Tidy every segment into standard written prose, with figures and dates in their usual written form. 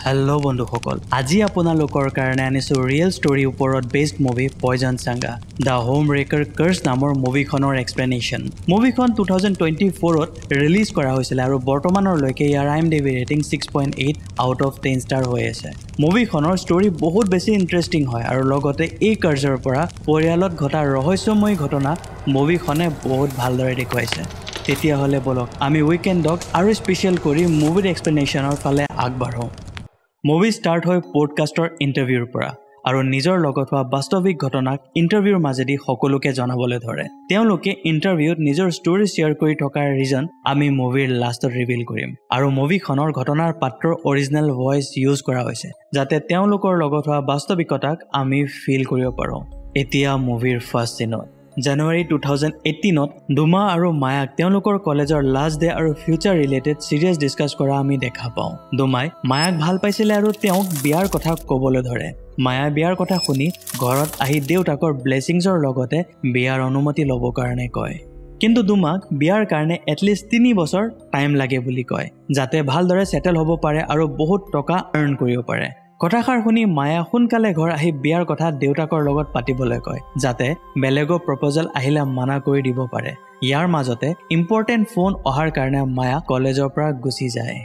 Hello' বন্ধুসকল, আজি আপোনালোকৰ কাৰণে আনিছোঁ ৰিয়েল ষ্টৰীৰ ওপৰত বেছড মুভি পয়জন চাংগা দ্য হোম ৰেকাৰ কাৰ্ছ নামৰ মুভিখনৰ এক্সপ্লেনেশ্যন। মুভিখন 2024ত ৰিলিজ কৰা হৈছিলে আৰু বৰ্তমানলৈকে ইয়াৰ IMDb rating 6.8 out of 10 star হৈ আছে। মুভিখনৰ ষ্টৰী বহুত বেছি ইণ্টাৰেষ্টিং হয় আৰু লগতে এই কাৰ্ছৰ পৰা পৰিয়ালত ঘটা ৰহস্যময় ঘটনা মুভিখনে বহুত ভালদৰে দেখুৱাইছে। তেতিয়াহ'লে বলক আমি উইকেণ্ডক আৰু স্পেচিয়েল কৰি মুভিৰ এক্সপ্লেনেশ্যনৰ ফালে আগবাঢ়োঁ। মুভি ষ্টাৰ্ট হয় পডকাষ্টৰ ইণ্টাৰভিউৰ পৰা আৰু নিজৰ লগত হোৱা বাস্তৱিক ঘটনাক ইণ্টাৰভিউৰ মাজেদি সকলোকে জনাবলৈ ধৰে। তেওঁলোকে ইণ্টাৰভিউত নিজৰ ষ্টৰী শ্বেয়াৰ কৰি থকাৰ ৰিজন আমি মুভিৰ লাষ্টত ৰিভিল কৰিম আৰু মুভিখনৰ ঘটনাৰ পাত্ৰৰ অৰিজিনেল ভইচ ইউজ কৰা হৈছে যাতে তেওঁলোকৰ লগত হোৱা বাস্তৱিকতাক আমি ফিল কৰিব পাৰোঁ। এতিয়া মুভিৰ ফাৰ্ষ্ট চিনত জানুৱাৰী 2018ত ডুমা আৰু মায়াক তেওঁলোকৰ কলেজৰ লাষ্ট ডে আৰু ফিউচাৰ ৰিলেটেড চিৰিয়াছ ডিছকাছ কৰা আমি দেখা পাওঁ। ডুমাই মায়াক ভাল পাইছিলে আৰু তেওঁক বিয়াৰ কথা ক'বলৈ ধৰে। মায়া বিয়াৰ কথা শুনি ঘৰত আহি দেউতাকৰ ব্লেছিংছৰ লগতে বিয়াৰ অনুমতি ল'ব কাৰণে কয়, কিন্তু ডুমাক বিয়াৰ কাৰণে এটলিষ্ট 3 বছৰ টাইম লাগে বুলি কয় যাতে ভালদৰে ছেটেল হ'ব পাৰে আৰু বহুত টকা আৰ্ণ কৰিব পাৰে। কথাষাৰ শুনি মায়া সোনকালে ঘৰ আহি বিয়াৰ কথা দেউতাকৰ লগত পাতিবলৈ কয় যাতে বেলেগৰ প্ৰপ'জেল আহিলে মানা কৰি দিব পাৰে। ইয়াৰ মাজতে ইম্পৰ্টেণ্ট ফোন অহাৰ কাৰণে মায়া কলেজৰ পৰা গুচি যায়।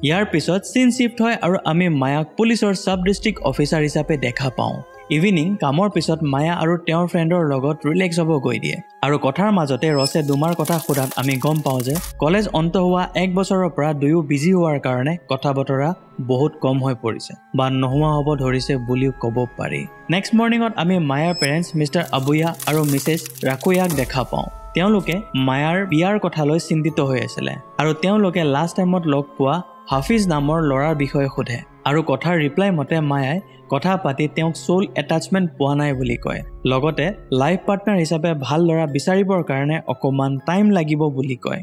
ইয়াৰ পিছত চিন শিফ্ট হয় আৰু আমি মায়াক পুলিচৰ ছাব ডিষ্ট্ৰিক্ট অফিচাৰ হিচাপে দেখা পাওঁ। ইভিনিং কামৰ পিছত মায়া আৰু তেওঁৰ ফ্ৰেণ্ডৰ লগত ৰিলেক্স হ'ব গৈ দিয়ে আৰু কথাৰ মাজতে ৰছে ডুমাৰ কথা সোধাত আমি গম পাওঁ যে কলেজ অন্ত হোৱা 1 বছৰৰ পৰা দুয়ো বিজি হোৱাৰ কাৰণে কথা বতৰা বহুত কম হৈ পৰিছে বা নোহোৱা হ'ব ধৰিছে বুলিও ক'ব পাৰি। নেক্সট মৰ্ণিঙত আমি মায়াৰ পেৰেণ্টছ মিষ্টাৰ আবুয়া আৰু মিছেছ ৰাকুয়াক দেখা পাওঁ। তেওঁলোকে মায়াৰ বিয়াৰ কথালৈ চিন্তিত হৈ আছিলে আৰু তেওঁলোকে লাষ্ট টাইমত লগ পোৱা হাফিজ নামৰ ল'ৰাৰ বিষয়ে সোধে আৰু কথাৰ ৰিপ্লাই মতে মায়াই কথা পাতি তেওঁক সোল এটাচমেণ্ট পোৱা নাই বুলি কয়। লগতে লাইফ পাৰ্টনাৰ হিচাপে ভাল ল'ৰা বিচাৰিবৰ কাৰণে অকণমান টাইম লাগিব বুলি কয়।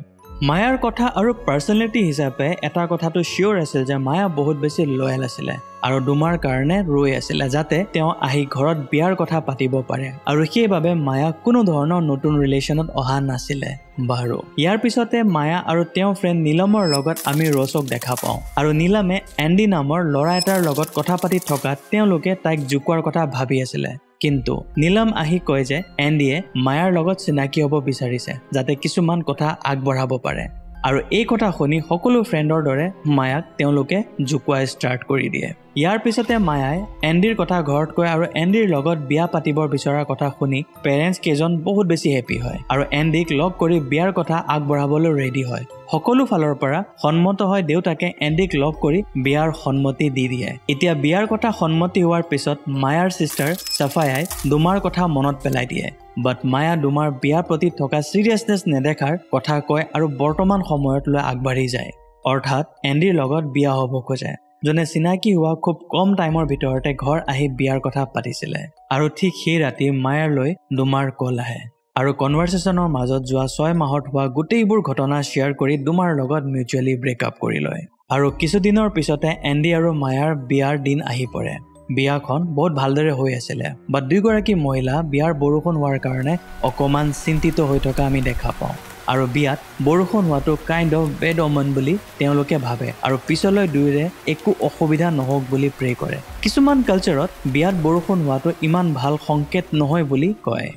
মায়াৰ কথা আৰু পাৰ্চনেলিটি হিচাপে এটা কথাটো চিয়'ৰ আছিল যে মায়া বহুত বেছি লয়েল আছিলে আৰু ডুমাৰ কাৰণে ৰৈ আছিলে যাতে তেওঁ আহি ঘৰত বিয়াৰ কথা পাতিব পাৰে আৰু সেইবাবে মায়া কোনো ধৰণৰ নতুন ৰিলেশ্যনত অহা নাছিলে। বাৰু ইয়াৰ পিছতে মায়া আৰু তেওঁৰ ফ্ৰেণ্ড নীলমৰ লগত আমি ৰছক দেখা পাওঁ আৰু নীলমে এণ্ডি নামৰ ল'ৰা এটাৰ লগত কথা পাতি থকাত তেওঁলোকে তাইক জোকোৱাৰ কথা ভাবি আছিলে, কিন্তু নীলম আহি কয় যে এণ্ডিয়ে মায়াৰ লগত চিনাকি হ'ব বিচাৰিছে যাতে কিছুমান কথা আগবঢ়াব পাৰে আৰু এই কথা শুনি সকলো ফ্ৰেণ্ডৰ দৰে মায়াক তেওঁলোকে জোকোৱা ষ্টাৰ্ট কৰি দিয়ে। ইয়াৰ পিছতে মায়াই এণ্ডিৰ কথা ঘৰত কয় আৰু এণ্ডিৰ লগত বিয়া পাতিব বিচৰাৰ কথা শুনি পেৰেণ্টছ কেইজন বহুত বেছি হেপী হয় আৰু এণ্ডিক লগ কৰি বিয়াৰ কথা আগবঢ়াবলৈ ৰেডি হয়। সকলো ফালৰ পৰা সন্মত হয় দেউতাকে এণ্ডিক লগ কৰি বিয়াৰ সন্মতি দি দিয়ে। এতিয়া বিয়াৰ কথা সন্মতি হোৱাৰ পিছত মায়াৰ চিষ্টাৰ চাফায়াই ডুমাৰ কথা মনত পেলাই দিয়ে, বাট মায়া ডুমাৰ বিয়াৰ প্ৰতি থকা চিৰিয়াছনেছ নেদেখাৰ কথা কয় আৰু বৰ্তমান সময়ত লৈ আগবাঢ়ি যায়, অৰ্থাৎ এণ্ডিৰ লগত বিয়া হ'ব খোজে, যোনে চিনাকি হোৱা খুব কম টাইমৰ ভিতৰতে ঘৰ আহি বিয়াৰ কথা পাতিছিলে। আৰু ঠিক সেই ৰাতি মায়ালৈ ডুমাৰ কল আহে আৰু কনভাৰচেশ্যনৰ মাজত যোৱা 6 মাহত হোৱা গোটেইবোৰ ঘটনা শ্বেয়াৰ কৰি ডুমাৰ লগত মিউচুৱেলি ব্ৰেকআপ কৰি লয় আৰু কিছুদিনৰ পিছতে এণ্ডি আৰু মায়াৰ বিয়াৰ দিন আহি পৰে। বিয়াখন বহুত ভালদৰে হৈ আছিলে, বাট দুয়োগৰাকী মহিলা বিয়াৰ বৰষুণ হোৱাৰ কাৰণে অকণমান চিন্তিত হৈ থকা আমি দেখা পাওঁ আৰু বিয়াত বৰষুণ হোৱাটো কাইণ্ড অফ বেড অমেন বুলি তেওঁলোকে ভাবে আৰু পিছলৈ দুয়োৰে একো অসুবিধা নহওক বুলি প্ৰে কৰে। কিছুমান কালচাৰত বিয়াত বৰষুণ হোৱাটো ইমান ভাল সংকেত নহয় বুলি কয়।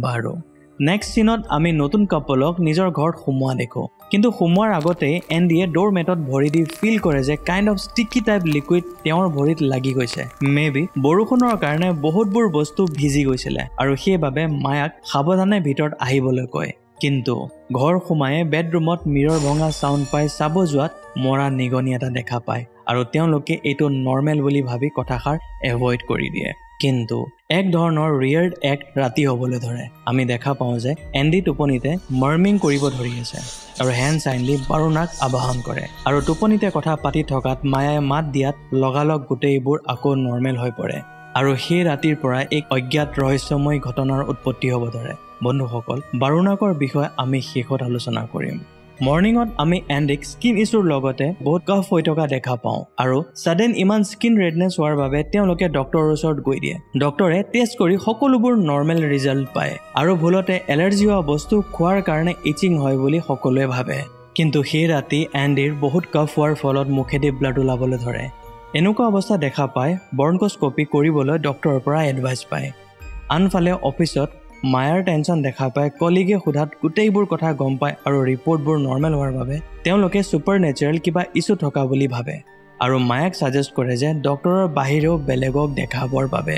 বাৰু নেক্সট চিনত আমি নতুন কাপলক নিজৰ ঘৰত সোমোৱা দেখোঁ, কিন্তু সোমোৱাৰ আগতেই এণ্ডিয়ে ড'ৰমেটত ভৰি দি ফিল কৰে যে kind of sticky type liquid তেওঁৰ ভৰিত লাগি গৈছে। মেবি বৰষুণৰ কাৰণে বহুতবোৰ বস্তু ভিজি গৈছিলে আৰু সেইবাবে মায়াক সাৱধানে ভিতৰত আহিবলৈ কয়, কিন্তু ঘৰ সোমায়ে বেডৰুমত মিৰৰ ভঙা চাউণ্ড পাই চাব যোৱাত মৰা নিগনি এটা দেখা পায় আৰু তেওঁলোকে এইটো নৰ্মেল বুলি ভাবি কথাষাৰ এভইড কৰি দিয়ে। কিন্তু এক ধৰণৰ ৰিয়েৰ্ড এক্ট ৰাতি হ'বলৈ ধৰে। আমি দেখা পাওঁ যে এণ্ডি টোপনিতে মাৰ্মিং কৰিব ধৰি আছে আৰু হেণ্ড চাইনলি বাৰুণাক আবাহন কৰে আৰু টোপনিতে কথা পাতি থকাত মায়াই মাত দিয়াত লগালগ গোটেইবোৰ আকৌ নৰ্মেল হৈ পৰে আৰু সেই ৰাতিৰ পৰা এক অজ্ঞাত ৰহস্যময় ঘটনাৰ উৎপত্তি হ'ব ধৰে। বন্ধুসকল, বাৰুণাকৰ বিষয়ে আমি শেষত আলোচনা কৰিম। মৰ্ণিঙত আমি এণ্ডিক স্কিন ইছ্যুৰ লগতে বহুত কাফ হৈ থকা দেখা পাওঁ আৰু ছাডেন ইমান স্কিন ৰেডনেছ হোৱাৰ বাবে তেওঁলোকে ডক্টৰৰ ওচৰত গৈ দিয়ে। ডক্টৰে টেষ্ট কৰি সকলোবোৰ নৰ্মেল ৰিজাল্ট পায় আৰু ভুলতে এলাৰ্জি হোৱা বস্তু খোৱাৰ কাৰণে ইচিং হয় বুলি সকলোৱে ভাবে, কিন্তু সেই ৰাতি এণ্ডিৰ বহুত কাফ হোৱাৰ ফলত মুখেদি ব্লাড ওলাবলৈ ধৰে এনেকুৱা অৱস্থা দেখা পাই বৰ্ণকস্কপি কৰিবলৈ ডক্টৰৰ পৰা এডভাইচ পায়। আনফালে অফিচত মায়াৰ টেনশ্যন দেখা পায় কলিগে সোধাত গোটেইবোৰ কথা গম পায় আৰু ৰিপৰ্টবোৰ নৰ্মেল হোৱাৰ বাবে তেওঁলোকে ছুপাৰ নেচাৰেল কিবা ইছ্যু থকা বুলি ভাবে আৰু মায়াক ছাজেষ্ট কৰে যে ডক্টৰৰ বাহিৰেও বেলেগক দেখাবৰ বাবে।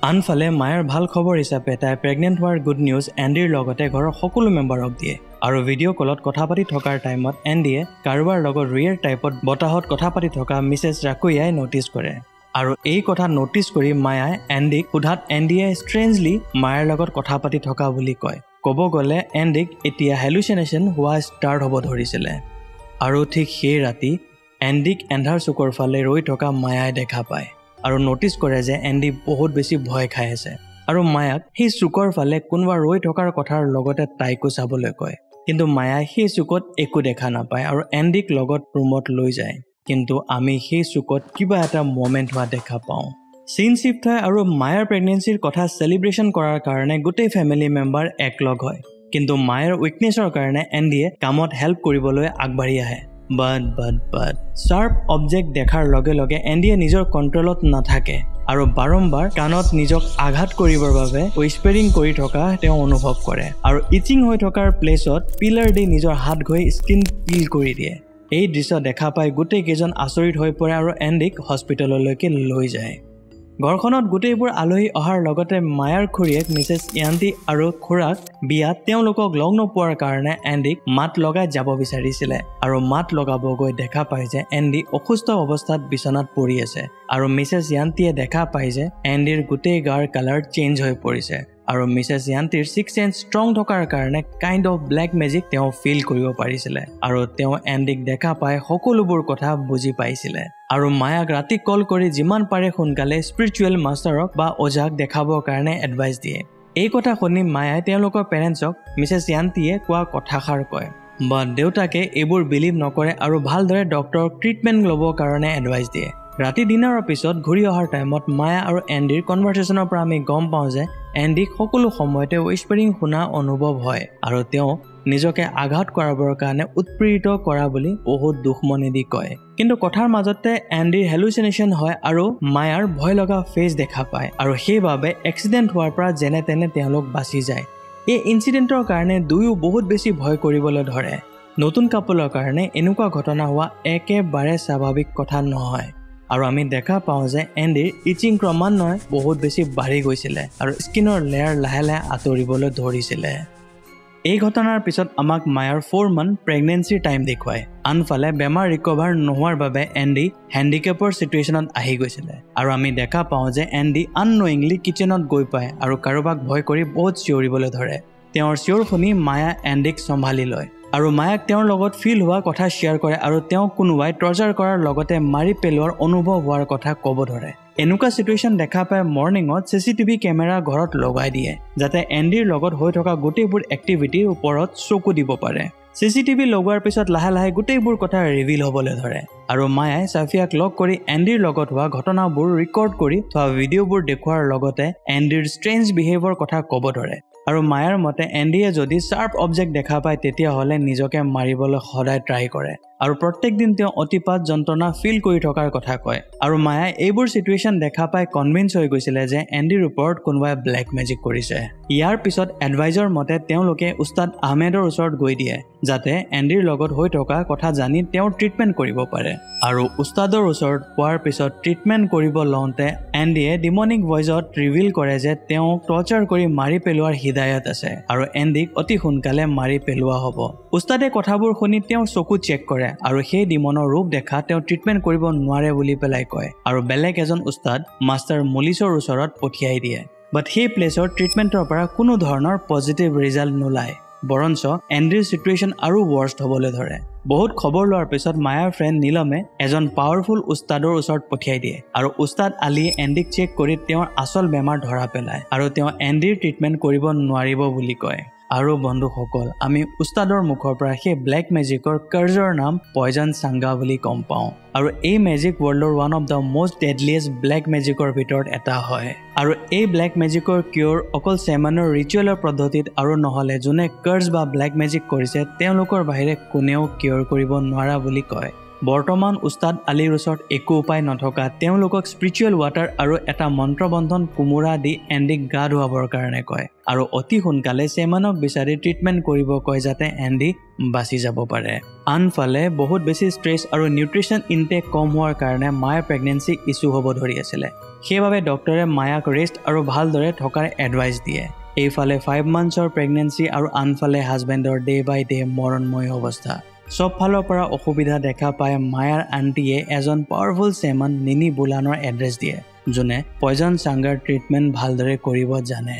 আনফালে মায়াৰ ভাল খবৰ হিচাপে তাই প্ৰেগনেণ্ট হোৱাৰ গুড নিউজ এণ্ডিৰ লগতে ঘৰৰ সকলো মেম্বাৰক দিয়ে আৰু ভিডিঅ' কলত কথা পাতি থকাৰ টাইমত এণ্ডিয়ে কাৰোবাৰ লগত ৰিয়েৰ টাইপত বতাহত কথা পাতি থকা মিছেছ ৰাকুয়াই ন'টিছ কৰে আৰু এই কথা ন'টিছ কৰি মায়াই এণ্ডিক সোধাত এণ্ডিয়ে ষ্ট্ৰেঞ্জলি মায়াৰ লগত কথা পাতি থকা বুলি কয়। ক'ব গ'লে এণ্ডিক এতিয়া হেলুচিনেশ্যন হোৱা ষ্টাৰ্ট হ'ব ধৰিছিলে আৰু ঠিক সেই ৰাতি এণ্ডিক এন্ধাৰ চুকৰ ফালে ৰৈ থকা মায়াই দেখা পায় আৰু ন'টিছ কৰে যে এণ্ডি বহুত বেছি ভয় খাই আছে আৰু মায়াক সেই চুকৰ ফালে কোনোবা ৰৈ থকাৰ কথাৰ লগতে তাইকো চাবলৈ কয়। কিন্তু মায়াই সেই চুকত একো দেখা নাপায় আৰু এণ্ডিক লগত ৰুমত লৈ যায়। কিন্তু আমি সেই চুকত কিবা এটা মমেণ্ট হোৱা দেখা পাওঁ। চিন চিফ্ট হয় আৰু মায়াৰ প্ৰেগনেঞ্চিৰ কথা চেলিব্ৰেশ্যন কৰাৰ কাৰণে গোটেই ফেমিলি মেম্বাৰ একলগ হয়। কিন্তু মায়াৰ উইকনেছৰ কাৰণে এণ্ডিয়ে কামত হেল্প কৰিবলৈ আগবাঢ়ি আহে। বাট শ্বাৰ্প অবজেক্ট দেখাৰ লগে লগে এণ্ডিয়ে নিজৰ কণ্ট্ৰলত নাথাকে আৰু বাৰম্বাৰ কাণত নিজক আঘাত কৰিবৰ বাবে উইস্পাৰিং কৰি থকা তেওঁ অনুভৱ কৰে আৰু ইচিং হৈ থকাৰ প্লেচত পিলাৰ দি নিজৰ হাত গৈ স্কিন পিল কৰি দিয়ে। এই দৃশ্য দেখা পাই গোটেই কেইজন আচৰিত হৈ পৰে আৰু এণ্ডিক হস্পিটেললৈকে লৈ যায়। ঘৰখনত গোটেইবোৰ আলহী অহাৰ লগতে মায়াৰ খুৰীয়েক মিছেছ ইয়ান্তি আৰু খুৰাক বিয়াত তেওঁলোকক লগ নোপোৱাৰ কাৰণে এণ্ডিক মাত লগাই যাব বিচাৰিছিলে আৰু মাত লগাব গৈ দেখা পায় যে এণ্ডি অসুস্থ অৱস্থাত বিচনাত পৰি আছে আৰু মিছেছ ইয়ান্তিয়ে দেখা পায় যে এণ্ডিৰ গোটেই গাৰ কালাৰ চেঞ্জ হৈ পৰিছে আৰু মিছেছ ইয়ান্তিৰ ছিক্স চেন্স ষ্ট্ৰং থকাৰ কাৰণে কাইণ্ড অফ ব্লেক মেজিক তেওঁ ফিল কৰিব পাৰিছিলে আৰু তেওঁ এণ্ডিক দেখা পাই সকলোবোৰ কথা বুজি পাইছিলে আৰু মায়াক ৰাতি কল কৰি যিমান পাৰে সোনকালে স্পিৰিচুৱেল মাষ্টাৰক বা ওজাক দেখাবৰ কাৰণে এডভাইচ দিয়ে। এই কথা শুনি মায়াই তেওঁলোকৰ পেৰেণ্টছক মিছেছ ইয়ান্তিয়ে কোৱা কথাষাৰ কয় বাট দেউতাকে এইবোৰ বিলিভ নকৰে আৰু ভালদৰে ডক্টৰক ট্ৰিটমেণ্ট ল'বৰ কাৰণে এডভাইচ দিয়ে। ৰাতি ডিনাৰৰ পিছত ঘূৰি অহাৰ টাইমত মায়া আৰু এণ্ডিৰ কনভাৰ্চেশ্যনৰ পৰা আমি গম পাওঁ যে এণ্ডিক সকলো সময়তে উইস্পাৰিং শুনা অনুভৱ হয় আৰু তেওঁ নিজকে আঘাত কৰাবৰ কাৰণে উৎপীড়িত কৰা বুলি বহুত দুখমনি দি কয়। কিন্তু কথাৰ মাজতে এণ্ডিৰ হেলুচিনেশ্যন হয় আৰু মায়াৰ ভয় লগা ফেচ দেখা পায় আৰু সেইবাবে এক্সিডেণ্ট হোৱাৰ পৰা যেনে তেনে তেওঁলোক বাচি যায়। এই ইনচিডেণ্টৰ কাৰণে দুয়ো বহুত বেছি ভয় কৰিবলৈ ধৰে। নতুন কাপোলৰ কাৰণে এনেকুৱা ঘটনা হোৱা একেবাৰে স্বাভাৱিক কথা নহয় আৰু আমি দেখা পাওঁ যে এণ্ডিৰ ইচিং ক্ৰমান্বয়ে বহুত বেছি বাঢ়ি গৈছিলে আৰু স্কিনৰ লেয়াৰ লাহে লাহে আঁতৰিবলৈ ধৰিছিলে। এই ঘটনাৰ পিছত আমাক মায়াৰ 4 মান্থ প্ৰেগনেঞ্চিৰ টাইম দেখুৱায়। আনফালে বেমাৰ ৰিকভাৰ নোহোৱাৰ বাবে এণ্ডি হেণ্ডিকেপৰ চিটুৱেশ্যনত আহি গৈছিলে আৰু আমি দেখা পাওঁ যে এণ্ডি আননয়িংলি কিচেনত গৈ পায় আৰু কাৰোবাক ভয় কৰি বহুত চিঞৰিবলৈ ধৰে। তেওঁৰ চিঞৰ শুনি মায়া এণ্ডিক চম্ভালি লয় আৰু মায়াক তেওঁৰ লগত ফিল হোৱা কথা শ্বেয়াৰ কৰে আৰু তেওঁক কোনোবাই টৰ্চাৰ কৰাৰ লগতে মাৰি পেলোৱাৰ অনুভৱ হোৱাৰ কথা ক'ব ধৰে। এনেকুৱা চিটুৱেশ্যন দেখা পাই মৰ্ণিঙত CCTV কেমেৰা ঘৰত লগাই দিয়ে যাতে এণ্ডিৰ লগত হৈ থকা গোটেইবোৰ এক্টিভিটিৰ ওপৰত চকু দিব পাৰে। CCTV লগোৱাৰ পিছত লাহে লাহে গোটেইবোৰ কথা ৰিভিল হ'বলৈ ধৰে আৰু মায়াই চাফিয়াক লগ কৰি এণ্ডিৰ লগত হোৱা ঘটনাবোৰ ৰেকৰ্ড কৰি থোৱা ভিডিঅ'বোৰ দেখুৱাৰ লগতে এণ্ডিৰ ষ্ট্ৰেঞ্জ বিহেভিয়ৰ কথা ক'ব ধৰে আৰু মায়াৰ মতে এণ্ডিয়ে যদি শ্বাৰ্প অবজেক্ট দেখা পায় তেতিয়াহ'লে নিজকে মাৰিবলৈ সদায় ট্ৰাই কৰে আৰু প্ৰত্যেক দিন তেওঁ অতিপাত যন্ত্ৰণা ফিল কৰি থকাৰ কথা কয় আৰু মায়াই এইবোৰ চিটুৱেশ্যন দেখা পাই কনভিন্স হৈ গৈছিলে যে এণ্ডিৰ ওপৰত কোনোবাই ব্লেক মেজিক কৰিছে। ইয়াৰ পিছত এডভাইজৰ মতে তেওঁলোকে উস্তাদ আহমেদৰ ওচৰত গৈ দিয়ে যাতে এণ্ডিৰ লগত হৈ থকা কথা জানি তেওঁ ট্ৰিটমেণ্ট কৰিব পাৰে আৰু উস্তাদৰ ওচৰত পোৱাৰ পিছত ট্ৰিটমেণ্ট কৰিব লওঁতে এণ্ডিয়ে ডিমনিক ভইচত ৰিভিল কৰে যে তেওঁক টৰ্চাৰ কৰি মাৰি পেলোৱাৰ হিদায়ত আছে আৰু এণ্ডিক অতি সোনকালে মাৰি পেলোৱা হ'ব। উস্তাদে কথাবোৰ শুনি তেওঁৰ চকু চেক কৰে আৰু সেই ডিমনৰ ৰূপ দেখা তেওঁ ট্ৰিটমেণ্ট কৰিব নোৱাৰে বুলি পেলাই কয় আৰু বেলেগ এজন উস্তাদ মাষ্টাৰ মলিছৰ ওচৰত পঠিয়াই দিয়ে। বাট সেই প্লেচৰ ট্ৰিটমেণ্টৰ পৰা কোনো ধৰণৰ পজিটিভ ৰিজাল্ট নোলায় বৰঞ্চ এণ্ডিৰ চিটুৱেশ্যন আৰু ৱৰ্ষ্ট হ'বলৈ ধৰে। বহুত খবৰ লোৱাৰ পিছত মায়াৰ ফ্ৰেণ্ড নীলমে এজন পাৱাৰফুল উস্তাদৰ ওচৰত পঠিয়াই দিয়ে আৰু উস্তাদ আলীয়ে এণ্ডিক চেক কৰি তেওঁৰ আচল বেমাৰ ধৰা পেলায় আৰু তেওঁ এণ্ডিৰ ট্ৰিটমেণ্ট কৰিব নোৱাৰিব বুলি কয়। আৰু বন্ধুসকল আমি উস্তাদৰ মুখৰ পৰা সেই ব্লেক মেজিকৰ কাৰ্জৰ নাম পয়জন চাংগা বুলি গম পাওঁ আৰু এই মেজিক ৱৰ্ল্ডৰ one of the most deadliest black মেজিকৰ ভিতৰত এটা হয় আৰু এই ব্লেক মেজিকৰ কিয়ৰ অকল চেমানৰ ৰিচুৱেলৰ পদ্ধতিত আৰু নহ'লে যোনে কাৰ্জ বা ব্লেক মেজিক কৰিছে তেওঁলোকৰ বাহিৰে কোনেও কিয়ৰ কৰিব নোৱাৰা বুলি কয়। বৰ্তমান উস্তাদ আলীৰ ওচৰত একো উপায় নথকা তেওঁলোকক স্পিৰিচুৱেল ৱাটাৰ আৰু এটা মন্ত্ৰবন্ধন কোমোৰা দি এণ্ডিক গা ধুৱাবৰ কাৰণে কয় আৰু অতি সোনকালে চেমানক বিচাৰি ট্ৰিটমেণ্ট কৰিব কয় যাতে এণ্ডি বাচি যাব পাৰে। আনফালে বহুত বেছি ষ্ট্ৰেছ আৰু নিউট্ৰিশ্যন ইনটেক কম হোৱাৰ কাৰণে মায়াৰ প্ৰেগনেঞ্চি ইছ্যু হ'ব ধৰি আছিলে। সেইবাবে ডক্টৰে মায়াক ৰেষ্ট আৰু ভালদৰে থকাৰ এডভাইচ দিয়ে। এইফালে 5 মান্থছৰ প্ৰেগনেঞ্চি আৰু আনফালে হাজবেণ্ডৰ ডে বাই ডে মৰণময় অৱস্থা। সব ফালৰ পৰা অসুবিধা দেখা পাই মায়াৰ আণ্টিয়ে এজন পাৱাৰফুল চেমান নিনি বুলানৰ এড্ৰেছ দিয়ে, যোনে পয়জন চাংগাৰ ট্ৰিটমেণ্ট ভালদৰে কৰিব জানে।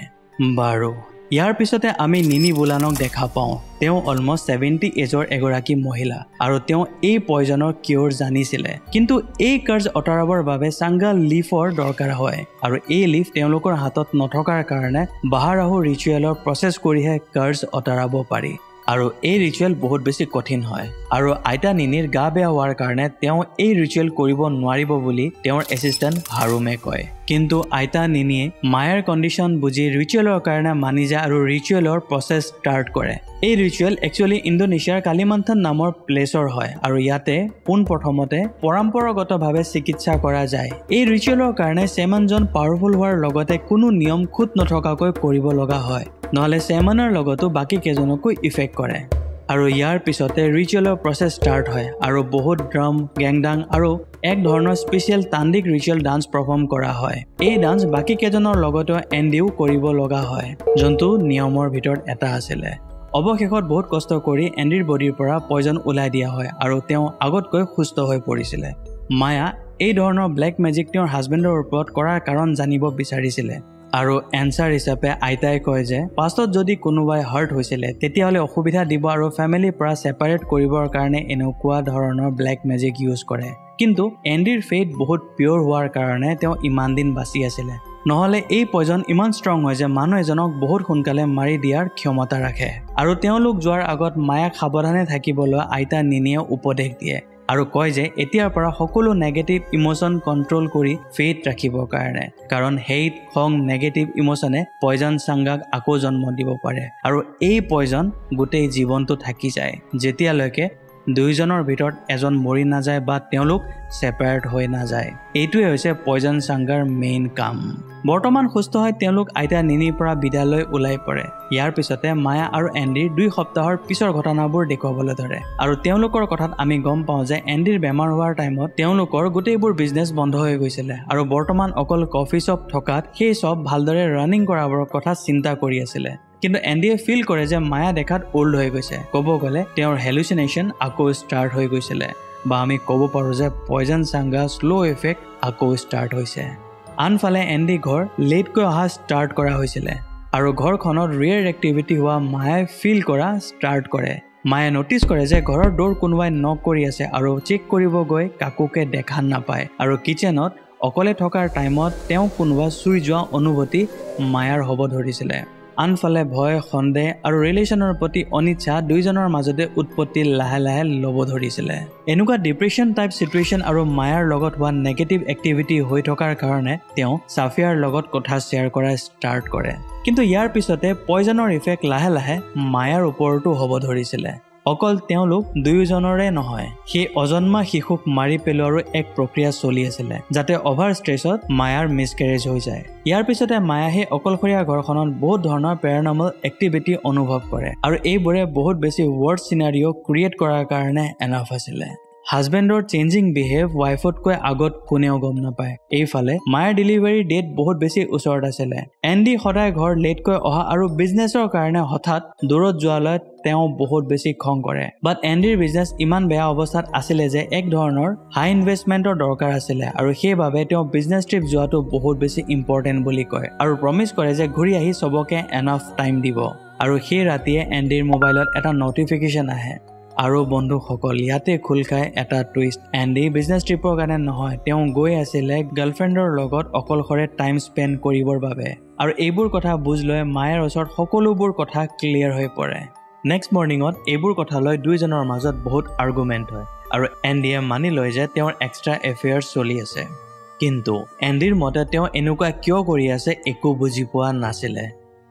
বাৰু ইয়াৰ পিছতে আমি নিনি বুলানক দেখা পাওঁ। তেওঁ অলমষ্ট 70 এজৰ এগৰাকী মহিলা আৰু তেওঁ এই পয়জনৰ কিয়ৰ জানিছিলে, কিন্তু এই কাৰ্জ অঁতৰাবৰ বাবে চাংগা লিফৰ দৰকাৰ হয় আৰু এই লিফ তেওঁলোকৰ হাতত নথকাৰ কাৰণে বাহাৰাহু ৰিচুৱেলৰ প্ৰচেছ কৰিহে কাৰ্জ অঁতৰাব পাৰি আৰু এই ৰিচুৱেল বহুত বেছি কঠিন হয় আৰু আইতা নিনিৰ গা বেয়া হোৱাৰ কাৰণে তেওঁ এই ৰিচুৱেল কৰিব নোৱাৰিব বুলি তেওঁৰ এছিষ্টেণ্ট হাৰুমে কয়। কিন্তু আইতা নিনিয়ে মায়াৰ কণ্ডিশ্যন বুজি ৰিচুৱেলৰ কাৰণে মানি যায় আৰু ৰিচুৱেলৰ প্ৰচেছ ষ্টাৰ্ট কৰে। এই ৰিচুৱেল একচুৱেলি ইণ্ডোনেছিয়াৰ কালিমান্থান নামৰ প্লেচৰ হয় আৰু ইয়াতে পোনপ্ৰথমতে পৰম্পৰাগতভাৱে চিকিৎসা কৰা যায়। এই ৰিচুৱেলৰ কাৰণে চেমানজন পাৱাৰফুল হোৱাৰ লগতে কোনো নিয়ম খুঁত নথকাকৈ কৰিব লগা হয়, নহ'লে চেমানৰ লগতো বাকী কেইজনকো ইফেক্ট কৰে। আৰু ইয়াৰ পিছতে ৰিচুৱেলৰ প্ৰচেছ ষ্টাৰ্ট হয় আৰু বহুত ড্ৰাম গেংডাং আৰু এক ধৰণৰ স্পেচিয়েল তান্ত্ৰিক ৰিচুৱেল ডান্স পাৰফৰ্ম কৰা হয়। এই ডান্স বাকী কেইজনৰ লগতো এণ্ডিও কৰিব লগা হয়, যোনটো নিয়মৰ ভিতৰত এটা আছিলে। অৱশেষত বহুত কষ্ট কৰি এণ্ডিৰ বডিৰ পৰা পয়জন ওলাই দিয়া হয় আৰু তেওঁ আগতকৈ সুস্থ হৈ পৰিছিলে। মায়া এই ধৰণৰ ব্লেক মেজিক তেওঁৰ হাজবেণ্ডৰ ওপৰত কৰাৰ কাৰণ জানিব বিচাৰিছিলে আৰু এনচাৰ হিচাপে আইতাই কয় যে পাছত যদি কোনোবাই হাৰ্ট হৈছিলে তেতিয়াহ'লে অসুবিধা দিব আৰু ফেমিলিৰ পৰা ছেপাৰেট কৰিবৰ কাৰণে এনেকুৱা ধৰণৰ ব্লেক মেজিক ইউজ কৰে। কিন্তু এণ্ডিৰ ফেইথ বহুত পিয়ৰ হোৱাৰ কাৰণে তেওঁ ইমান দিন বাচি আছিলে, নহ'লে এই পয়জন ইমান ষ্ট্ৰং হয় যে মানুহ এজনক বহুত সোনকালে মাৰি দিয়াৰ ক্ষমতা ৰাখে। আৰু তেওঁলোক যোৱাৰ আগত মায়াক সাৱধানে থাকিবলৈ আইতা নিনিয়ে উপদেশ দিয়ে আৰু কয় যে এতিয়াৰ পৰা সকলো নেগেটিভ ইমোশ্যন কণ্ট্ৰল কৰি ফেইথ ৰাখিবৰ কাৰণে, কাৰণ হেইট খং নেগেটিভ ইমোশ্যনে পয়জন চাংগাক আকৌ জন্ম দিব পাৰে আৰু এই পয়জন গোটেই জীৱনটো থাকি যায় যেতিয়ালৈকে দুয়োজনৰ ভিতৰত এজন মৰি নাযায় বা তেওঁলোক ছেপাৰেট হৈ নাযায়। এইটোৱে হৈছে পয়জন চাংগাৰ মেইন কাম। বৰ্তমান সুস্থ হৈ তেওঁলোক আইতা নিনিৰ পৰা বিদায়লৈ ওলাই পৰে। ইয়াৰ পিছতে মায়া আৰু এণ্ডিৰ 2 সপ্তাহৰ পিছৰ ঘটনাবোৰ দেখুৱাবলৈ ধৰে আৰু তেওঁলোকৰ কথাত আমি গম পাওঁ যে এণ্ডিৰ বেমাৰ হোৱাৰ টাইমত তেওঁলোকৰ গোটেইবোৰ বিজনেছ বন্ধ হৈ গৈছিলে আৰু বৰ্তমান অকল কফি শ্বপ থকাত সেই চব ভালদৰে ৰানিং কৰাবৰ কথা চিন্তা কৰি আছিলে। কিন্তু এণ্ডিয়ে ফিল কৰে যে মায়া দেখাত অল্ড হৈ গৈছে, ক'ব গ'লে তেওঁৰ হেলুচিনেশ্যন আকৌ ষ্টাৰ্ট হৈ গৈছিলে, বা আমি ক'ব পাৰোঁ যে পয়জন চাংগা শ্ল' এফেক্ট আকৌ ষ্টাৰ্ট হৈছে। আনফালে এণ্ডি ঘৰ লেটকৈ অহা ষ্টাৰ্ট কৰা হৈছিলে আৰু ঘৰখনত ৰিয়েৰ এক্টিভিটি হোৱা মায়াই ফিল কৰা ষ্টাৰ্ট কৰে। মায়ে নটিচ কৰে যে ঘৰৰ ডোৰ কোনোবাই নক কৰি আছে আৰু চেক কৰিব গৈ কাকোকে দেখা নাপায় আৰু কিচেনত অকলে থকাৰ টাইমত তেওঁ কোনোবা চুই যোৱা অনুভূতি মায়াৰ হ'ব ধৰিছিলে। আনফালে ভয় সন্দেহ আৰু ৰিলেশ্যনৰ প্ৰতি অনিচ্ছা দুয়োজনৰ মাজতে উৎপত্তি লাহে লাহে ল'ব ধৰিছিলে। এনেকুৱা ডিপ্ৰেশ্যন টাইপ চিটুৱেশ্যন আৰু মায়াৰ লগত হোৱা নেগেটিভ এক্টিভিটি হৈ থকাৰ কাৰণে তেওঁ ছাফিয়াৰ লগত কথা শ্বেয়াৰ কৰা ষ্টাৰ্ট কৰে। কিন্তু ইয়াৰ পিছতে পয়জনৰ ইফেক্ট লাহে লাহে মায়াৰ ওপৰতো হ'ব ধৰিছিলে। অকল তেওঁলোক দুয়োজনৰে নহয়, সেই অজন্মা শিশুক মাৰি পেলোৱাৰো এক প্ৰক্ৰিয়া চলি আছিলে, যাতে অভাৰ ষ্ট্ৰেছত মায়াৰ মিছকেৰেজ হৈ যায়। ইয়াৰ পিছতে মায়া সেই অকলশৰীয়া ঘৰখনত বহুত ধৰণৰ পেৰানৰ্মেল এক্টিভিটি অনুভৱ কৰে আৰু এইবোৰে বহুত বেছি ৱৰ্ড চিনাৰিঅ' ক্ৰিয়েট কৰাৰ কাৰণে এনাফ আছিলে। হাজবেণ্ডৰ চেঞ্জিং বিহেভ ৱাইফতকৈ আগত কোনেও গম নাপায়। এইফালে মায়াৰ ডেলিভাৰী ডেট বহুত বেছি ওচৰত আছিলে। এণ্ডি সদায় ঘৰ লেটকৈ অহা আৰু বিজনেছৰ কাৰণে হঠাৎ দূৰত যোৱালৈ তেওঁ বহুত বেছি খং কৰে। বাট এণ্ডিৰ বিজনেছ ইমান বেয়া অৱস্থাত আছিলে যে এক ধৰণৰ হাই ইনভেষ্টমেণ্টৰ দৰকাৰ আছিলে আৰু সেইবাবে তেওঁ বিজনেছ ট্ৰিপ যোৱাটো বহুত বেছি ইম্পৰ্টেণ্ট বুলি কয় আৰু প্ৰমিছ কৰে যে ঘূৰি আহি চবকে এনাফ টাইম দিব। আৰু সেই ৰাতিয়ে এণ্ডিৰ মোবাইলত এটা নটিফিকেশ্যন আহে। আৰু বন্ধুসকল, ইয়াতে খোল খায় এটা টুইষ্ট। এণ্ডি বিজনেছ ট্ৰিপৰ কাৰণে নহয়, তেওঁ গৈ আছিলে গাৰ্লফ্ৰেণ্ডৰ লগত অকলশৰে টাইম স্পেণ্ড কৰিবৰ বাবে। আৰু এইবোৰ কথা বুজ লৈ মায়াৰ ওচৰত সকলোবোৰ কথা ক্লিয়াৰ হৈ পৰে। নেক্সট মৰ্ণিঙত এইবোৰ কথা লৈ দুয়োজনৰ মাজত বহুত আৰ্গুমেণ্ট হয় আৰু এণ্ডিয়ে মানি লয় যে তেওঁৰ এক্সট্ৰা এফেয়াৰ্ছ চলি আছে। কিন্তু এণ্ডিৰ মতে তেওঁ এনেকুৱা কিয় কৰি আছে একো বুজি পোৱা নাছিলে।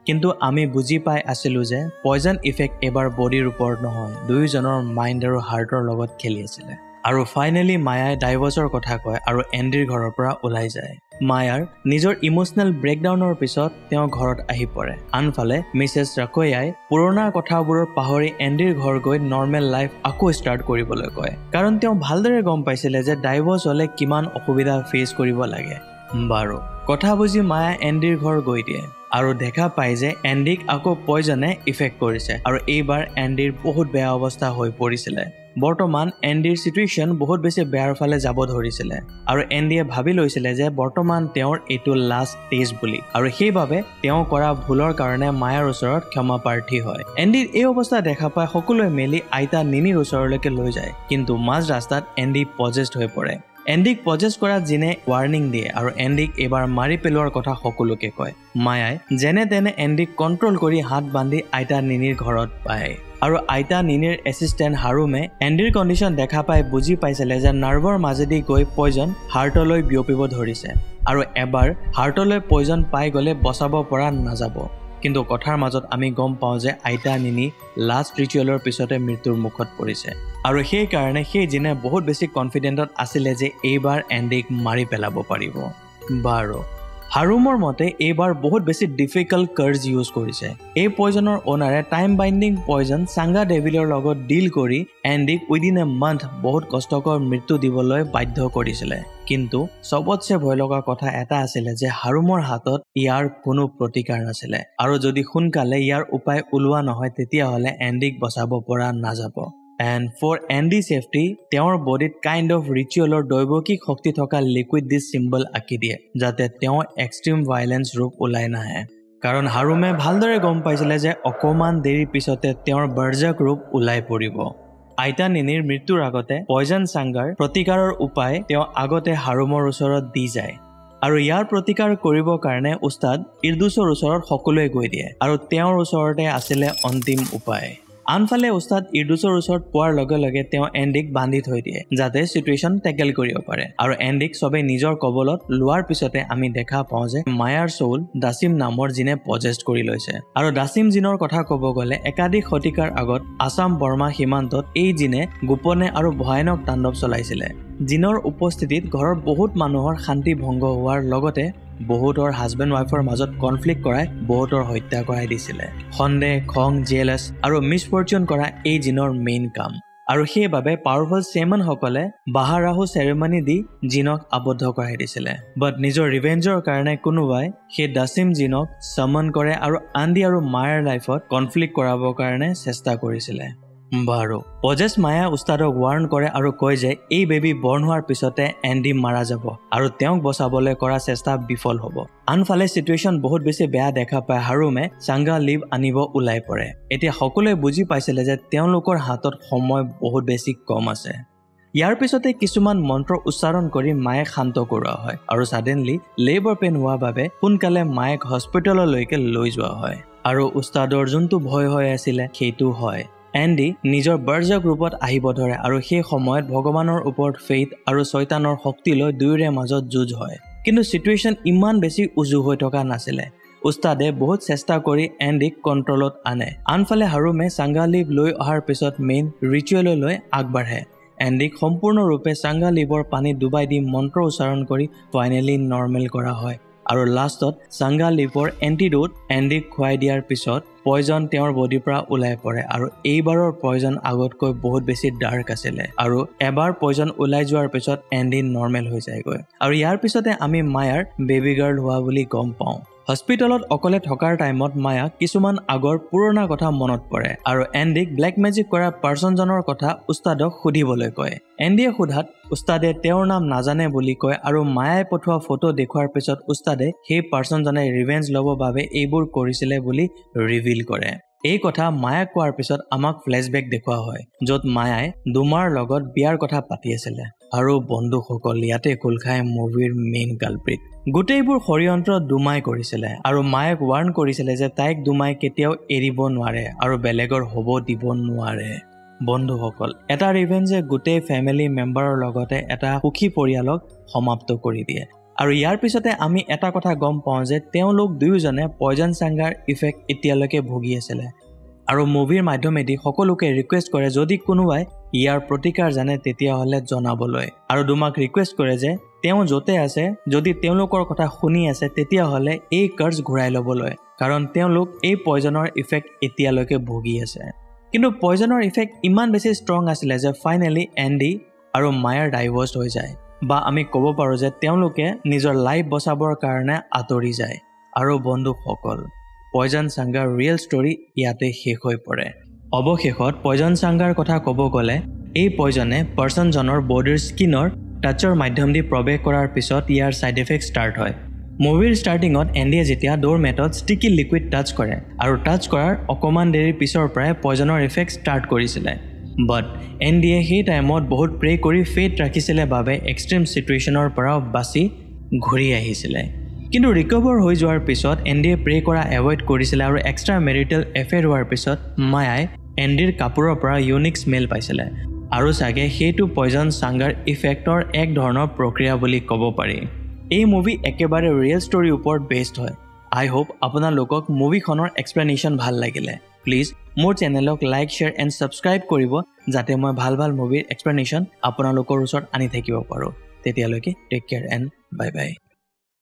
কিন্তু আমি বুজি পাই আছিলোঁ যে পয়জন ইফেক্ট এবাৰ বডিৰ ওপৰত নহয়, দুয়োজনৰ মাইণ্ড আৰু হাৰ্টৰ লগত খেলি আছিলে। আৰু ফাইনেলি মায়াই ডাইভৰ্চৰ কথা কয় আৰু এণ্ডিৰ ঘৰৰ পৰা ওলাই যায়। মায়াৰ নিজৰ ইমোচনেল ব্ৰেকডাউনৰ পিছত তেওঁ ঘৰত আহি পৰে। আনফালে মিছেছ ৰাকৈয়াই পুৰণা কথাবোৰৰ পাহৰি এণ্ডিৰ ঘৰ গৈ নৰ্মেল লাইফ আকৌ ষ্টাৰ্ট কৰিবলৈ কয়, কাৰণ তেওঁ ভালদৰে গম পাইছিলে যে ডাইভৰ্চ হ'লে কিমান অসুবিধা ফেচ কৰিব লাগে। বাৰু কথা বুজি মায়া এণ্ডিৰ ঘৰ গৈ দিয়ে আৰু দেখা পায় যে এণ্ডিক আকৌ পয়জনে ইফেক্ট কৰিছে আৰু এইবাৰ এণ্ডিৰ বহুত বেয়া অৱস্থা হৈ পৰিছিলে। বৰ্তমান এণ্ডিৰ চিটুৱেশ্যন বহুত বেছি বেয়াৰ ফালে যাব ধৰিছিলে আৰু এণ্ডিয়ে ভাবি লৈছিলে যে বৰ্তমান তেওঁৰ এইটো লাষ্ট ষ্টেজ বুলি, আৰু সেইবাবে তেওঁ কৰা ভুলৰ কাৰণে মায়াৰ ওচৰত ক্ষমা প্ৰাৰ্থী হয়। এণ্ডিৰ এই অৱস্থা দেখা পাই সকলোৱে মিলি আইতা নিনিৰ ওচৰলৈকে লৈ যায়, কিন্তু মাজ ৰাস্তাত এণ্ডি পজেছড হৈ পৰে। এণ্ডিক পজেছ কৰা জিনে ৱাৰ্ণিং দিয়ে আৰু এণ্ডিক এইবাৰ মাৰি পেলোৱাৰ কথা সকলোকে কয়। মায়াই যেনে তেনে এণ্ডিক কণ্ট্ৰল কৰি হাত বান্ধি আইতা নিনিৰ ঘৰত পায় আৰু আইতা নিনিৰ এছিষ্টেণ্ট হাৰুমে এণ্ডিৰ কণ্ডিশ্যন দেখা পাই বুজি পাইছিলে যে নাৰ্ভৰ মাজেদি গৈ পয়জন হাৰ্টলৈ বিয়পিব ধৰিছে আৰু এবাৰ হাৰ্টলৈ পয়জন পাই গ'লে বচাব পৰা নাযাব। কিন্তু কথাৰ মাজত আমি গম পাওঁ যে আইতা নিনি লাষ্ট ৰিচুৱেলৰ পিছতে মৃত্যুৰ মুখত পৰিছে আৰু সেইকাৰণে সেই জিনে বহুত বেছি কনফিডেণ্টত আছিলে যে এইবাৰ এণ্ডিক মাৰি পেলাব পাৰিব। বাৰু হাৰুমৰ মতে এইবাৰ বহুত বেছি ডিফিকাল্ট কাৰ্জ ইউজ কৰিছে। এই পয়জনৰ অ'নাৰে টাইম বাইণ্ডিং পয়জন চাংগা ডেভিলৰ লগত ডিল কৰি এণ্ডিক উইদিন এ মান্থ বহুত কষ্টকৰ মৃত্যু দিবলৈ বাধ্য কৰিছিলে। কিন্তু চবতছে ভয় লগা কথা এটা আছিলে যে হাৰুমৰ হাতত ইয়াৰ কোনো প্ৰতিকাৰ নাছিলে আৰু যদি সোনকালে ইয়াৰ উপায় ওলোৱা নহয় তেতিয়াহ'লে এণ্ডিক বচাব পৰা নাযাব। And for Andy safety, তেওঁৰ বডিত কাইণ্ড অফ ৰিচুৱেলৰ দৈৱিক শক্তি থকা লিকুইড দিছ চিম্বল আঁকি দিয়ে যাতে তেওঁ এক্সট্ৰিম ভাইলেন্স ৰূপ ওলাই নাহে, কাৰণ হাৰুমে ভালদৰে গম পাইছিলে যে অকণমান দেৰিৰ পিছতে তেওঁৰ বাৰ্জাক ৰূপ ওলাই পৰিব। আইতা নিনিৰ মৃত্যুৰ আগতে পয়জন চাংগাৰ প্ৰতিকাৰৰ উপায় তেওঁ আগতে হাৰুমৰ ওচৰত দি যায় আৰু ইয়াৰ প্ৰতিকাৰ কৰিবৰ কাৰণে উস্তাদ ইৰদুছৰ ওচৰত সকলোৱে গৈ দিয়ে আৰু তেওঁৰ ওচৰতে আছিলে অন্তিম উপায়। আনফালে উস্তাদ ইৰদুছৰ ওচৰত পোৱাৰ লগে লগে তেওঁ এণ্ডিক বান্ধি থৈ দিয়ে যাতে চিটুৱেশ্যন টেকেল কৰিব পাৰে আৰু এণ্ডিক চবে নিজৰ কবলত লোৱাৰ পিছতে আমি দেখা পাওঁ যে মায়াৰ চৌল দাছিম নামৰ জিনে পজেষ্ট কৰি লৈছে আৰু দাছিম জিনৰ কথা ক'ব গ'লে একাধিক শতিকাৰ আগত আছাম বৰ্মা সীমান্তত এই জিনে গোপনে আৰু ভয়ানক তাণ্ডৱ চলাইছিলে। জিনৰ উপস্থিতিত ঘৰৰ বহুত মানুহৰ শান্তি ভংগ হোৱাৰ লগতে বহুতৰ হাজবেণ্ড ৱাইফৰ মাজত কনফ্লিক্ট কৰাই বহুতৰ হত্যা কৰাই দিছিলে। সন্দেহ, খং, জেলাছ আৰু মিছফৰ্চুন কৰা এই জিনৰ মেইন কাম আৰু সেইবাবে পাৱাৰফুল চেমনসকলে বাহাৰাহু চেৰেমনি দি জিনক আবদ্ধ কৰাই দিছিলে। বাট নিজৰ ৰিভেঞ্জৰ কাৰণে কোনোবাই সেই দাছিম জিনক চামন কৰে আৰু আন্দি আৰু মায়াৰ লাইফত কনফ্লিক্ট কৰাবৰ কাৰণে চেষ্টা কৰিছিলে। বাৰু পজেছ মায়া উস্তাদক ৱাৰ্ণ কৰে আৰু কয় যে এই বেবী বৰ্ণ হোৱাৰ পিছতে এণ্ডি মাৰা যাব আৰু তেওঁক বচাবলৈ কৰা চেষ্টা বিফল হ'ব। আনফালে চিটুৱেশ্যন বহুত বেছি বেয়া দেখা পাই হাৰুমে চাংগা লিভ আনিব ওলাই পৰে। এতিয়া সকলোৱে বুজি পাইছিলে যে তেওঁলোকৰ হাতত সময় বহুত বেছি কম আছে। ইয়াৰ পিছতে কিছুমান মন্ত্ৰ উচ্চাৰণ কৰি মায়েক শান্ত কৰোৱা হয় আৰু ছাডেনলি লেবাৰ পেইন হোৱাৰ বাবে সোনকালে মায়েক হস্পিটেললৈকে লৈ যোৱা হয় আৰু উস্তাদৰ যোনটো ভয় হৈ আছিলে সেইটো হয়। এণ্ডি নিজৰ বাৰ্জাক ৰূপত আহিব ধৰে আৰু সেই সময়ত ভগৱানৰ ওপৰত ফেইথ আৰু শয়তানৰ শক্তি লৈ দুয়োৰে মাজত যুঁজ হয়, কিন্তু চিটুৱেশ্যন ইমান বেছি উজু হৈ থকা নাছিলে। উস্তাদে বহুত চেষ্টা কৰি এণ্ডিক কণ্ট্ৰলত আনে। আনফালে হাৰুমে চাংগা লিভ লৈ অহাৰ পিছত মেইন ৰিচুৱেললৈ আগবাঢ়ে। এণ্ডিক সম্পূৰ্ণৰূপে চাংগা লিভৰ পানীত ডুবাই দি মন্ত্ৰ উচ্চাৰণ কৰি ফাইনেলি নৰ্মেল কৰা হয় আৰু লাষ্টত চাংগা লিভৰ এণ্টিডোট এণ্ডিক খুৱাই দিয়াৰ পিছত পয়জন তেওঁৰ বডিৰ পৰা ওলাই পৰে আৰু এইবাৰৰ পয়জন আগতকৈ বহুত বেছি ডাৰ্ক আছিলে আৰু এবাৰ পয়জন ওলাই যোৱাৰ পিছত এণ্ডি নৰ্মেল হৈ যায়গৈ আৰু ইয়াৰ পিছতে আমি মায়াৰ বেবী গাৰ্ল হোৱা বুলি গম পাওঁ। হস্পিটেলত অকলে থকাৰ টাইমত মায়া কিছুমান আগৰ পুৰণা কথা মনত পৰে আৰু এণ্ডিক ব্লেক মেজিক কৰা পাৰ্চনজনৰ কথা উস্তাদক সুধিবলৈ কয়। এণ্ডিয়ে সোধাত উস্তাদে তেওঁৰ নাম নাজানে বুলি কয় আৰু মায়াই পঠোৱা ফটো দেখুৱাৰ পিছত উস্তাদে সেই পাৰ্চনজনে ৰিভেঞ্জ ল'ব বাবে এইবোৰ কৰিছিলে বুলি ৰিভিল কৰে। এই কথা মায়াক কোৱাৰ পিছত আমাক ফ্লেশ্ববেক দেখুওৱা হয় য'ত মায়াই দুমাৰ লগত বিয়াৰ কথা পাতি আছিলে আৰু বন্ধুসকল ইয়াতে খোল খাই মুভিৰ মেইন কালপ্ৰিট। গোটেইবোৰ ষড়যন্ত্ৰ দুমাই কৰিছিলে আৰু মায়াক ৱাৰ্ণ কৰিছিলে যে তাইক দুমাই কেতিয়াও এৰিব নোৱাৰে আৰু বেলেগৰ হ'ব দিব নোৱাৰে। বন্ধুসকল এটা ৰিভেঞ্জে গোটেই ফেমিলি মেম্বাৰৰ লগতে এটা সুখী পৰিয়ালক সমাপ্ত কৰি দিয়ে আৰু ইয়াৰ পিছতে আমি এটা কথা গম পাওঁ যে তেওঁলোক দুয়োজনে পয়জন চাংগাৰ ইফেক্ট এতিয়ালৈকে ভুগি আছিলে আৰু মুভিৰ মাধ্যমেদি সকলোকে ৰিকুৱেষ্ট কৰে যদি কোনোবাই ইয়াৰ প্ৰতিকাৰ জানে তেতিয়াহ'লে জনাবলৈ আৰু তোমাক ৰিকুৱেষ্ট কৰে যে তেওঁ য'তে আছে যদি তেওঁলোকৰ কথা শুনি আছে তেতিয়াহ'লে এই কাৰ্জ ঘূৰাই ল'বলৈ কাৰণ তেওঁলোক এই পয়জনৰ ইফেক্ট এতিয়ালৈকে ভুগি আছে কিন্তু পয়জনৰ ইফেক্ট ইমান বেছি ষ্ট্ৰং আছিলে যে ফাইনেলি এণ্ডি আৰু মায়াৰ ডাইভৰ্চ হৈ যায় বা আমি ক'ব পাৰোঁ যে তেওঁলোকে নিজৰ লাইফ বচাবৰ কাৰণে আঁতৰি যায় আৰু বন্ধুসকল পয়জন চাংগাৰ ৰিয়েল ষ্টৰী ইয়াতে শেষ হৈ পৰে অৱশেষত পয়জন চাংগাৰ কথা ক'ব গ'লে এই পয়জনে পাৰ্চনজনৰ বডিৰ স্কিনৰ টাচৰ মাধ্যমেদি প্ৰৱেশ কৰাৰ পিছত ইয়াৰ ছাইড এফেক্ট ষ্টাৰ্ট হয় মুভিৰ ষ্টাৰ্টিঙত এণ্ডিয়ে যেতিয়া ড'ৰ মেটত ষ্টিকি লিকুইড টাচ কৰে আৰু টাচ কৰাৰ অকণমান দেৰিৰ পিছৰ পৰাই পয়জনৰ ইফেক্ট ষ্টাৰ্ট কৰিছিলে বাট এণ্ডিয়ে সেই টাইমত বহুত প্ৰে কৰি ফেইথ ৰাখিছিলে বাবে এক্সট্ৰিম চিটুৱেশ্যনৰ পৰাও বাচি ঘূৰি আহিছিলে কিন্তু ৰিকভাৰ হৈ যোৱাৰ পিছত এণ্ডিয়ে প্ৰে কৰা এভইড কৰিছিলে আৰু এক্সট্ৰা মেৰিটেল এফেয়াৰ হোৱাৰ পিছত মায়াই এণ্ডিৰ কাপোৰৰ পৰা ইউনিক স্মেল পাইছিলে আৰু চাগে সেইটো পয়জন চাংগাৰ ইফেক্টৰ এক ধৰণৰ প্ৰক্ৰিয়া বুলি ক'ব পাৰি এই মুভি একেবাৰে ৰিয়েল ষ্টৰীৰ ওপৰত বেছড হয় আই হোপ আপোনালোকক মুভিখনৰ এক্সপ্লেনেশ্যন ভাল লাগিলে প্লিজ মোৰ চেনেলক লাইক শ্বেয়াৰ এণ্ড ছাবস্ক্ৰাইব কৰিব যাতে মই ভাল ভাল মুভিৰ এক্সপ্লেনেশ্যন আপোনালোকৰ ওচৰত আনি থাকিব পাৰোঁ তেতিয়ালৈকে take care and bye by